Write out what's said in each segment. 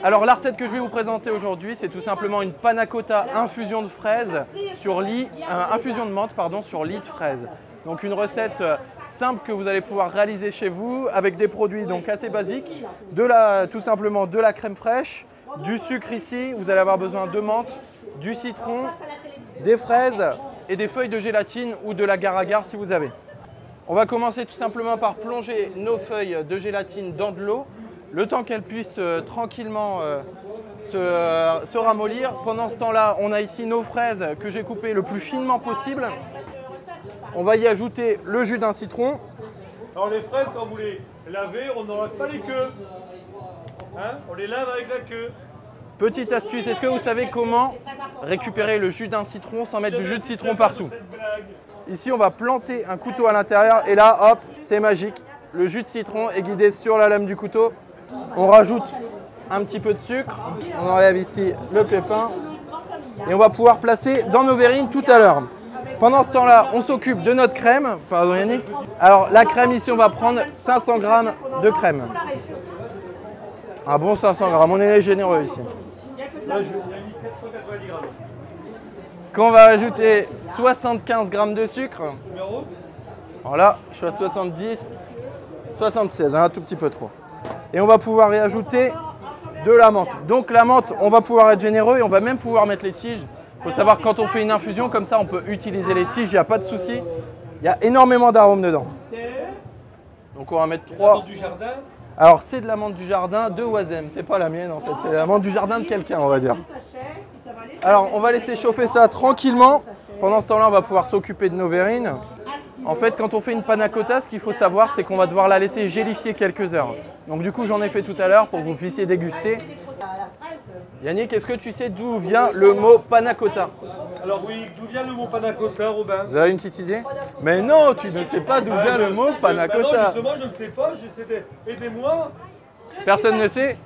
Alors la recette que je vais vous présenter aujourd'hui, c'est tout simplement une panna cotta infusion de fraises sur lit, infusion de menthe pardon, sur lit de fraises. Donc une recette simple que vous allez pouvoir réaliser chez vous avec des produits donc assez basiques, tout simplement de la crème fraîche, du sucre ici, vous allez avoir besoin de menthe, du citron, des fraises et des feuilles de gélatine ou de l'agar-agar si vous avez. On va commencer tout simplement par plonger nos feuilles de gélatine dans de l'eau, le temps qu'elles puissent tranquillement se ramollir. Pendant ce temps-là, on a ici nos fraises que j'ai coupées le plus finement possible. On va y ajouter le jus d'un citron. Alors les fraises, quand vous les lavez, on n'enlève pas les queues. Hein, on les lave avec la queue. Petite astuce, est-ce que vous savez comment récupérer le jus d'un citron sans mettre du jus de citron partout? Ici, on va planter un couteau à l'intérieur et là, hop, c'est magique. Le jus de citron est guidé sur la lame du couteau. On rajoute un petit peu de sucre. On enlève ici le pépin. Et on va pouvoir placer dans nos verrines tout à l'heure. Pendant ce temps-là, on s'occupe de notre crème. Pardon Yannick. Alors, la crème, ici, on va prendre 500 g de crème. Un bon 500 g. On est généreux ici. Là, je mis 490 grammes. Qu'on va ajouter 75 g de sucre. Voilà, je suis à 70, 76, un tout petit peu trop. Et on va pouvoir y ajouter de la menthe. Donc la menthe, on va pouvoir être généreux et on va même pouvoir mettre les tiges. Il faut savoir que quand on fait une infusion comme ça, on peut utiliser les tiges, il n'y a pas de souci. Il y a énormément d'arômes dedans. Donc on va mettre 3. La menthe du jardin. Alors c'est de la menthe du jardin de Oisem, c'est pas la mienne en fait, c'est la menthe du jardin de quelqu'un on va dire. Alors on va laisser chauffer ça tranquillement. Pendant ce temps-là, on va pouvoir s'occuper de nos verrines. En fait, quand on fait une panna cotta, ce qu'il faut savoir, c'est qu'on va devoir la laisser gélifier quelques heures. Donc du coup, j'en ai fait tout à l'heure pour que vous puissiez déguster. Yannick, est-ce que tu sais d'où vient le mot panna cotta? Alors oui, d'où vient le mot panna cotta, Robin? Vous avez une petite idée? Mais non, tu ne sais pas d'où vient le mot panna cotta. Non, justement, je ne sais pas, j'essaie aidez-moi. Personne ne sait?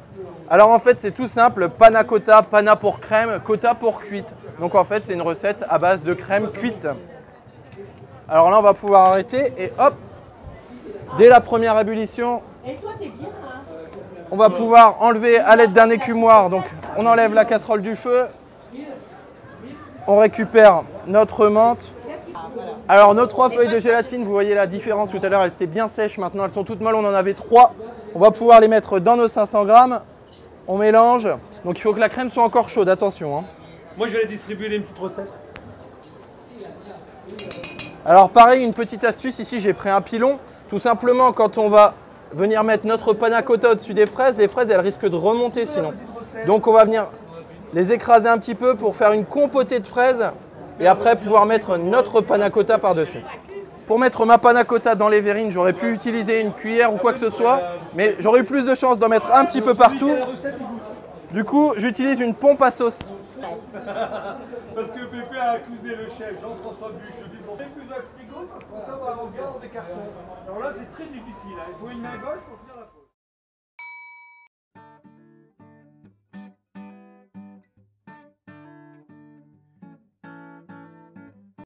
Alors en fait, c'est tout simple, panna cotta, panna pour crème, cotta pour cuite. Donc en fait, c'est une recette à base de crème cuite. Alors là, on va pouvoir arrêter et hop, dès la première ébullition, on va pouvoir enlever à l'aide d'un écumoire. Donc on enlève la casserole du feu, on récupère notre menthe. Alors nos 3 feuilles de gélatine, vous voyez la différence tout à l'heure, elles étaient bien sèches, maintenant elles sont toutes molles, on en avait 3. On va pouvoir les mettre dans nos 500 g, on mélange. Donc il faut que la crème soit encore chaude, attention. Hein. Moi je vais les distribuer une petite recette. Alors pareil, une petite astuce, ici j'ai pris un pilon. Tout simplement quand on va venir mettre notre panna cotta au-dessus des fraises, les fraises elles risquent de remonter sinon. Donc on va venir les écraser un petit peu pour faire une compotée de fraises et après pouvoir mettre notre panna cotta par-dessus. Pour mettre ma panna cotta dans les verrines, j'aurais pu utiliser une cuillère ou quoi que ce soit, mais j'aurais eu plus de chance d'en mettre un petit peu partout. Du coup, j'utilise une pompe à sauce. Parce que Pépé a accusé le chef Jean-François Buche. Je dis bon, plus à frigo, ça se conserve à ranger dans des cartons. Alors là, c'est très difficile. Il faut une main gauche pour tenir la peau.